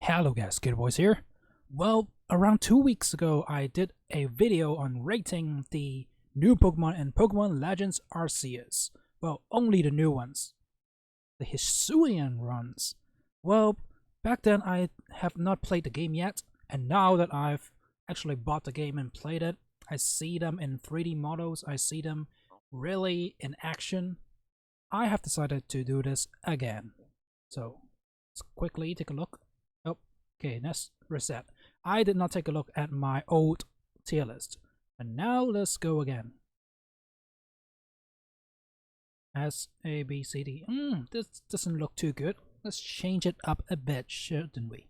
Hello guys, Kid Boys here. Well, around 2 weeks ago, I did a video on rating the new Pokemon in Pokemon Legends Arceus. Well, only the new ones. The Hisuian runs. Well, back then I have not played the game yet, and now that I've actually bought the game and played it, I see them in 3D models, I see them really in action. I have decided to do this again. So, let's quickly take a look. Okay, let's reset. I did not take a look at my old tier list. And now let's go again. S, A, B, C, D. This doesn't look too good. Let's change it up a bit, shouldn't we?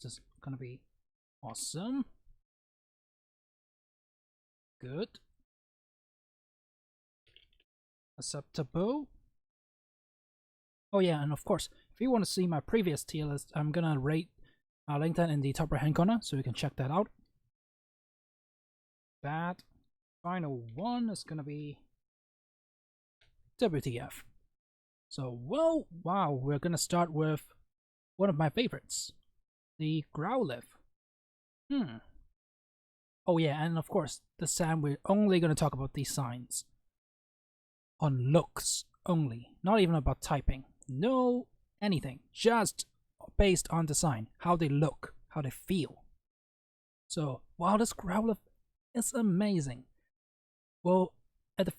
This is gonna be awesome. Good. Acceptable. Oh yeah, and of course, if you want to see my previous tier list, I'm gonna link that in the top right hand corner, so you can check that out. That final one is gonna be WTF. So, well, wow, we're gonna start with one of my favorites, the Growlithe. Oh yeah, and of course, this time we're only gonna talk about these signs. On looks only, not even about typing. No anything, just based on design, how they look, how they feel. So, wow, this Growlithe is amazing. Well, at the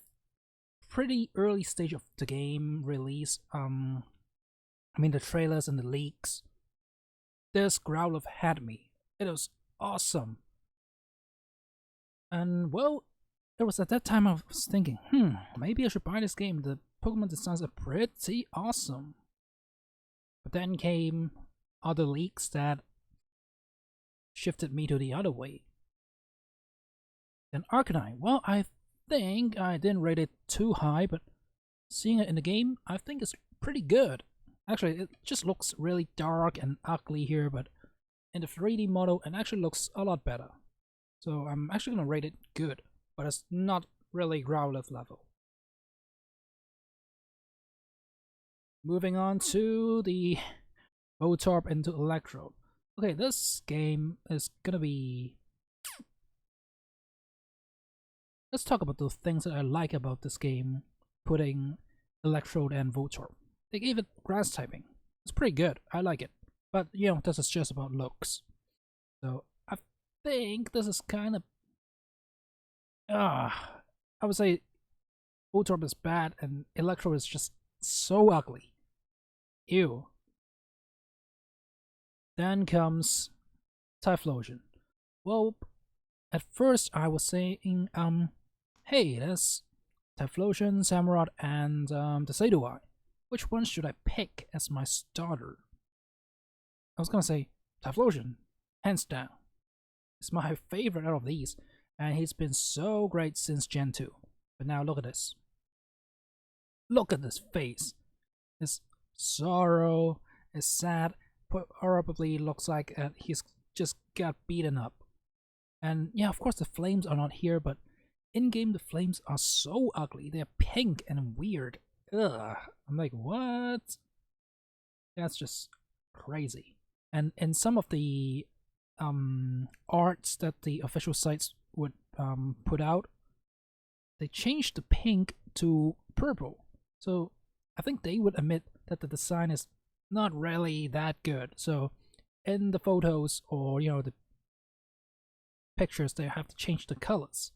pretty early stage of the game release, the trailers and the leaks, this Growlithe had me. It was awesome. And well, it was at that time I was thinking, maybe I should buy this game. The Pokemon designs are pretty awesome. But then came other leaks that shifted me to the other way. Then Arcanine. Well, I think I didn't rate it too high, but seeing it in the game, I think it's pretty good. Actually, it just looks really dark and ugly here, but in the 3D model, it actually looks a lot better. So I'm actually gonna rate it good, but it's not really Growlithe level. Moving on to the Voltorb into Electrode. Okay, this game is gonna be... Let's talk about the things that I like about this game, putting Electrode and Voltorb. They gave it grass typing. It's pretty good, I like it. But, you know, this is just about looks. So, I think this is kind of... I would say Voltorb is bad and Electrode is just so ugly. Ew. Then comes Typhlosion. Well, at first I was saying, hey, there's Typhlosion, Samurott, and the Decidueye. Which one should I pick as my starter? I was gonna say Typhlosion, hands down. It's my favorite out of these, and he's been so great since Gen 2. But now look at this. Look at this face. His sorrow is sad. Probably looks like he's just got beaten up. And yeah, of course the flames are not here, but in-game the flames are so ugly. They're pink and weird. Ugh. I'm like, what? That's just crazy. And in some of the arts that the official sites would put out, they changed the pink to purple. So I think they would admit that the design is not really that good. So in the photos or the pictures, they have to change the colors.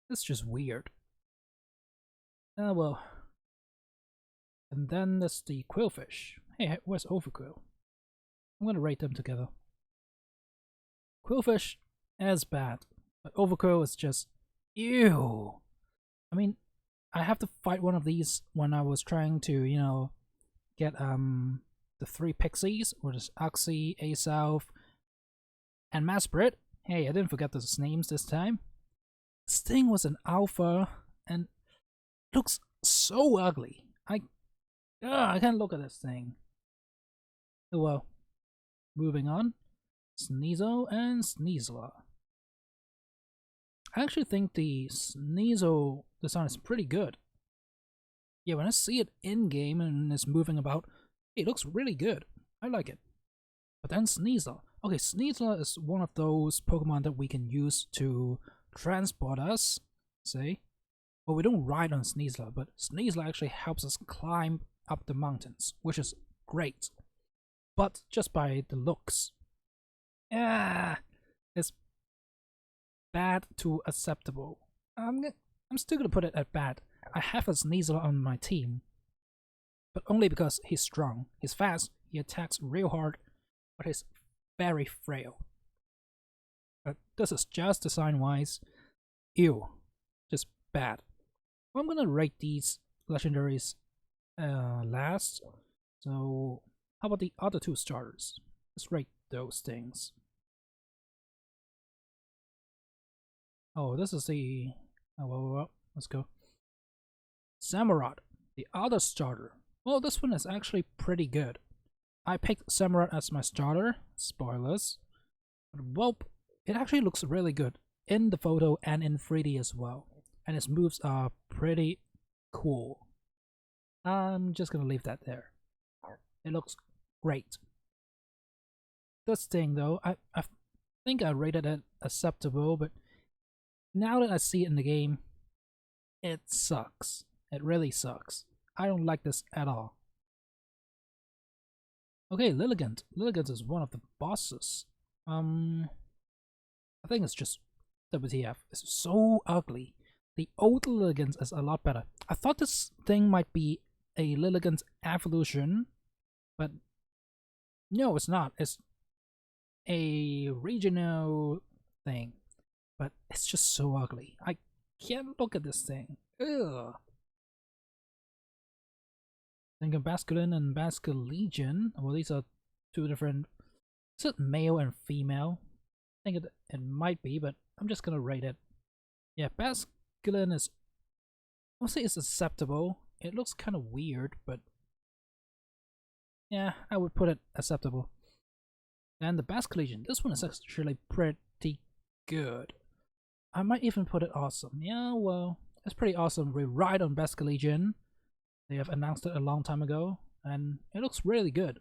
It's just weird. Oh well. And then there's the Quillfish. Hey, where's Overquill? I'm gonna rate them together. Quillfish is bad, but Overquill is just ew. I mean, I have to fight one of these when I was trying to, get the 3 Pixies, which is Uxie, Aself, and Masprit. Hey, I didn't forget those names this time. Sting was an alpha and looks so ugly. I can't look at this thing. Oh well. Moving on. Sneasel and Sneasler. I actually think the Sneasel design is pretty good. Yeah, when I see it in game and it's moving about, it looks really good. I like it. But then Sneasel. Okay, Sneasel is one of those Pokemon that we can use to transport us, say. Well, we don't ride on Sneasel, but Sneasel actually helps us climb up the mountains, which is great. But just by the looks. Yeah, it's bad to acceptable. I'm still gonna put it at bad. I have a Sneasel on my team, but only because he's strong. He's fast, he attacks real hard, but he's very frail. But this is just design-wise. Ew. Just bad. Well, I'm gonna rate these legendaries last. So, how about the other two starters? Let's rate those things. Oh, this is the... Oh, well, let's go. Samurott, the other starter. Well, this one is actually pretty good. I picked Samurott as my starter. Spoilers. But, well, it actually looks really good in the photo and in 3D as well. And its moves are pretty cool. I'm just gonna leave that there. It looks great. This thing though, I think I rated it acceptable, but now that I see it in the game, it sucks. It really sucks. I don't like this at all. Okay, Lilligant. Lilligant is one of the bosses. I think it's just WTF. It's so ugly. The old Lilligant is a lot better. I thought this thing might be a Lilligant evolution, but no, it's not. It's a regional thing, but it's just so ugly. I can't look at this thing. Ugh. Think of Basculin and Basculegion. Well, these are two different. Is it male and female? I think it might be, but I'm just gonna rate it. Yeah, Basculin is. I'll say it's acceptable. It looks kind of weird, but yeah, I would put it acceptable. And the Basculegion, this one is actually pretty good. I might even put it awesome. Yeah, well, it's pretty awesome. We ride on Basculegion. They have announced it a long time ago, and it looks really good.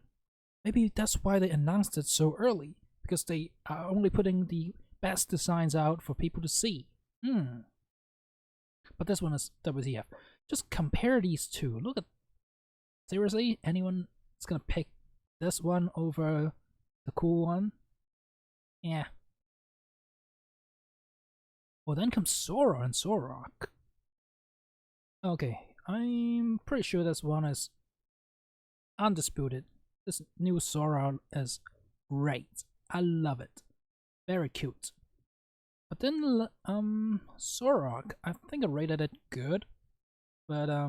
Maybe that's why they announced it so early, because they are only putting the best designs out for people to see. But this one is WTF. Just compare these two. Look at... Seriously? Anyone is gonna pick this one over the cool one? Yeah. Well, then comes Sora and Sorok. Okay, I'm pretty sure this one is undisputed. This new Sora is great. I love it. Very cute. But then, Sorok, I think I rated it good. But, I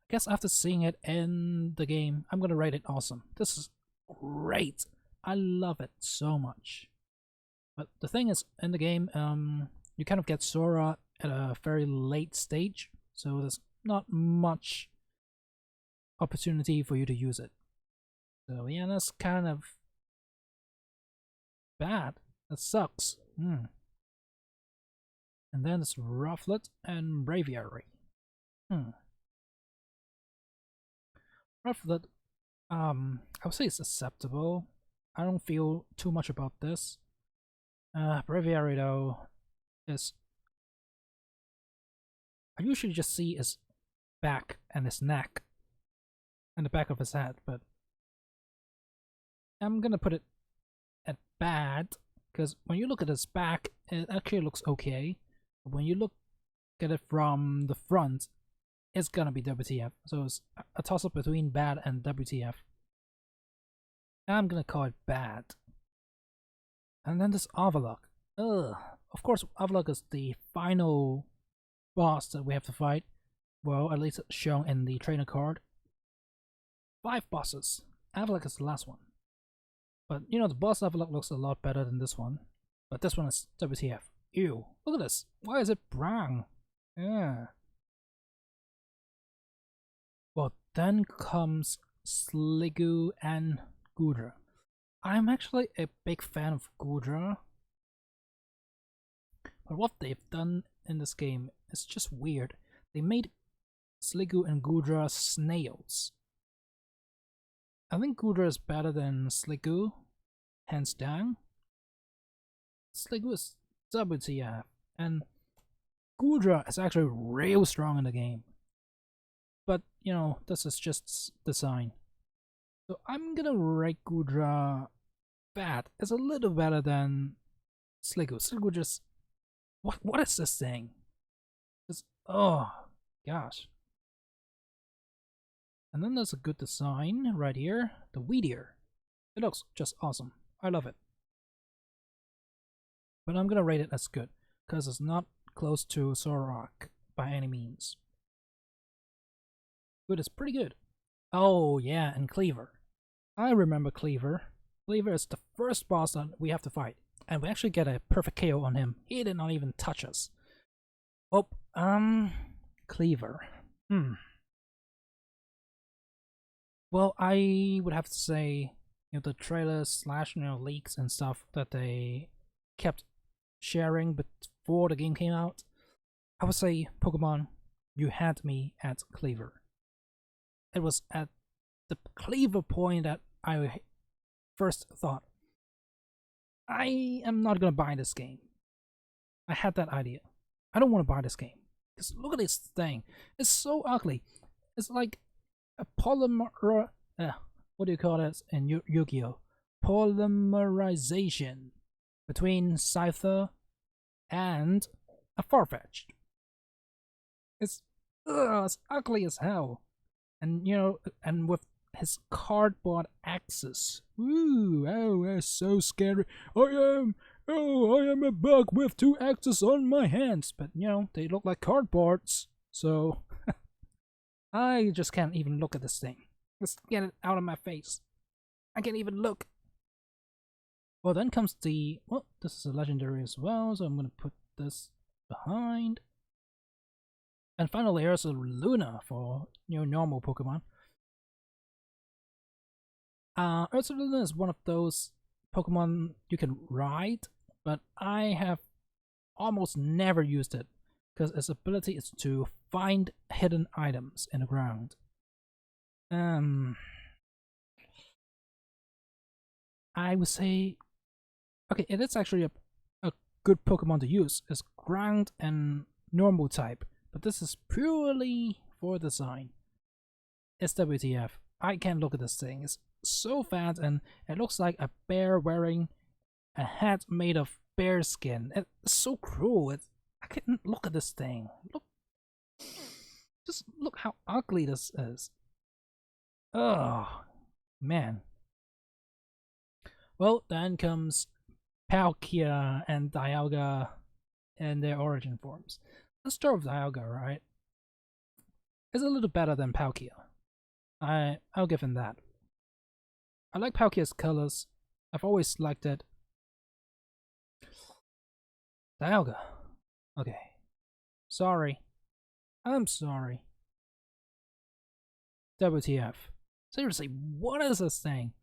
guess after seeing it in the game, I'm gonna rate it awesome. This is great. I love it so much. But the thing is, in the game, you kind of get Sora at a very late stage, so there's not much opportunity for you to use it. So yeah, that's kind of bad. That sucks. And then it's Rufflet and Braviary. Rufflet, I would say it's acceptable. I don't feel too much about this. Braviary though is... I usually just see his back and his neck and the back of his head, but I'm gonna put it at bad, because when you look at his back, it actually looks okay. But when you look at it from the front, it's gonna be WTF. So it's a toss-up between bad and WTF. I'm gonna call it bad. And then this Avalok. Ugh. Of course, Avalok is the final boss that we have to fight. Well, at least it's shown in the trainer card. 5 bosses. Avalok is the last one. But, you know, the boss Avalok looks a lot better than this one. But this one is WTF. Ew. Look at this. Why is it brown? Yeah. Well, then comes Sliggoo and Goodra. I'm actually a big fan of Goodra. But what they've done in this game is just weird. They made Sliggoo and Goodra snails. I think Goodra is better than Sliggoo, hands down. Sliggoo is WTF, and Goodra is actually real strong in the game. But, you know, this is just design. So I'm gonna rate Goodra bad. It's a little better than Sliggoo. Sliggoo just... What is this thing? Just... Oh, gosh. And then there's a good design right here. The Weedier. It looks just awesome. I love it. But I'm gonna rate it as good, because it's not close to Zoroark by any means. Good is pretty good. Oh yeah, and Cleaver. I remember Cleaver. Cleaver is the first boss that we have to fight. And we actually get a perfect KO on him. He did not even touch us. Oh, Cleaver. Well, I would have to say, you know, the trailers / leaks and stuff that they kept sharing before the game came out. I would say, Pokemon, you had me at Cleaver. It was at the Cleaver point that I first thought, I am not gonna buy this game. I had that idea. I don't want to buy this game. Because look at this thing. It's so ugly. It's like a polymer... what do you call it in Yu-Gi-Oh? Polymerization between Scyther and a Farfetch'd. It's ugly as hell. And, you know, and with his cardboard axes. Ooh, oh, that's so scary. I am a bug with 2 axes on my hands. But, you know, they look like cardboards. So, I just can't even look at this thing. Let's get it out of my face. I can't even look. Well, then comes the... Well, this is a legendary as well, so I'm going to put this behind. And finally, here's a Luna for, you know, normal Pokemon. Ursaluna is one of those Pokemon you can ride, but I have almost never used it because its ability is to find hidden items in the ground. I would say, okay, it is actually a good Pokemon to use. It's ground and normal type, but this is purely for design. It's WTF. I can't look at this thing. It's so fat and it looks like a bear wearing a hat made of bear skin. It's so cruel. I can't look at this thing. Just look how ugly this is. Oh, man. Well, then comes Palkia and Dialga and their origin forms. Let's start with Dialga, right? It's a little better than Palkia. I'll give him that. I like Palkia's colors. I've always liked it. Dialga. Okay. Sorry. I'm sorry. WTF. Seriously, what is this thing?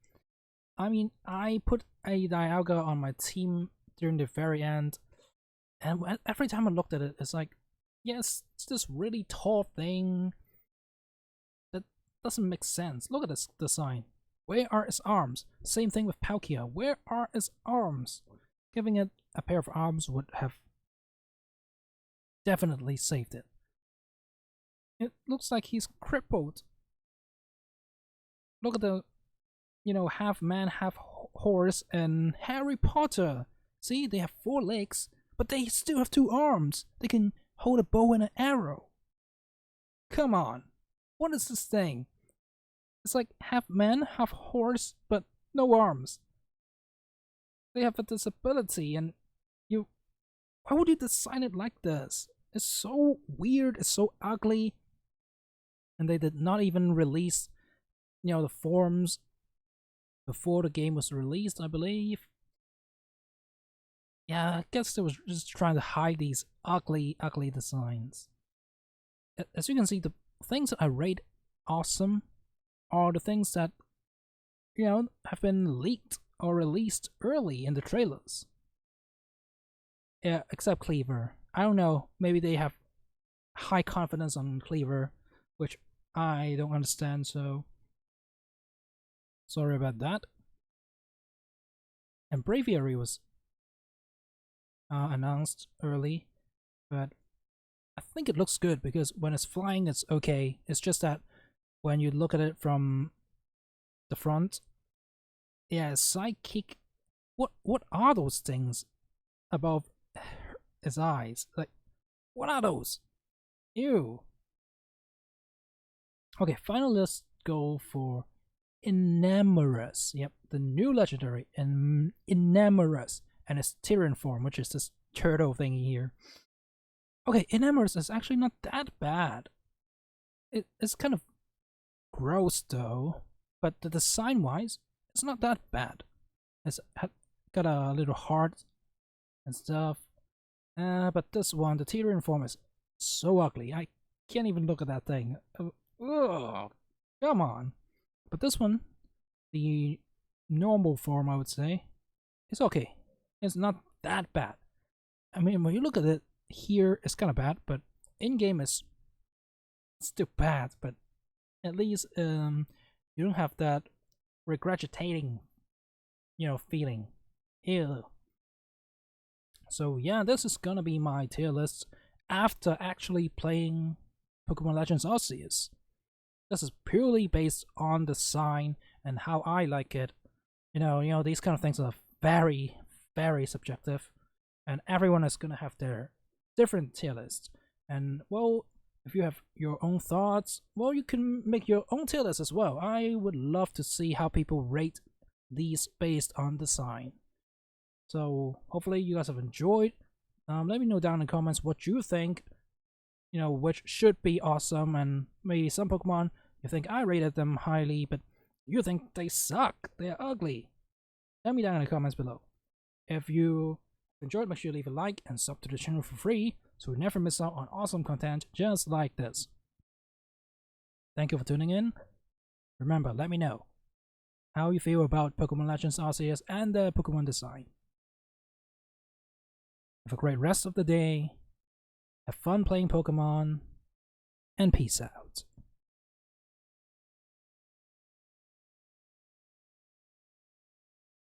I mean, I put a Dialga on my team during the very end, and every time I looked at it, it's like, yes, it's this really tall thing that doesn't make sense. Look at this design. Where are its arms? Same thing with Palkia. Where are its arms? Giving it a pair of arms would have definitely saved it. It looks like he's crippled. Look at the, you know, half man, half horse and Harry Potter. See, they have 4 legs, but they still have 2 arms. They can hold a bow and an arrow. Come on. What is this thing? It's like half man, half horse, but no arms. They have a disability and you... Why would you design it like this? It's so weird, it's so ugly. And they did not even release, you know, the forms before the game was released, I believe. Yeah, I guess they was just trying to hide these ugly designs. As you can see, the things that I rate awesome are the things that, you know, have been leaked or released early in the trailers. Yeah, except Cleaver. I don't know, maybe they have high confidence on Cleaver which I don't understand, so sorry about that. And Braviary was announced early, but I think it looks good because when it's flying, it's okay. It's just that when you look at it from the front, yeah, sidekick. What are those things above his eyes? Like, what are those? Ew. Okay, finally let's go for Enamorous. Yep, the new legendary Enamorous, and its Tyrian form, which is this turtle thingy here. Okay, Enamorous is actually not that bad. It's kind of gross though, but the design wise, it's not that bad. It's got a little heart and stuff. But this one, the Tyrian form, is so ugly. I can't even look at that thing. Ugh, come on. But this one, the normal form, I would say, is okay. It's not that bad. I mean, when you look at it here, it's kind of bad, but in game it's still bad. But at least you don't have that regurgitating, feeling. Ew. So yeah, this is gonna be my tier list after actually playing Pokemon Legends Arceus. This is purely based on the design and how I like it. These kind of things are very, very subjective, and everyone is gonna have their different tier lists. And well, if you have your own thoughts, well, you can make your own tier list as well. I would love to see how people rate these based on design. So hopefully you guys have enjoyed. Let me know down in the comments what you think, which should be awesome, and maybe some Pokemon you think I rated them highly, but you think they suck, they're ugly. Let me down in the comments below. If you enjoyed, make sure you leave a like and sub to the channel for free, so you never miss out on awesome content just like this. Thank you for tuning in. Remember, let me know how you feel about Pokemon Legends Arceus and the Pokemon design. Have a great rest of the day, have fun playing Pokemon, and peace out.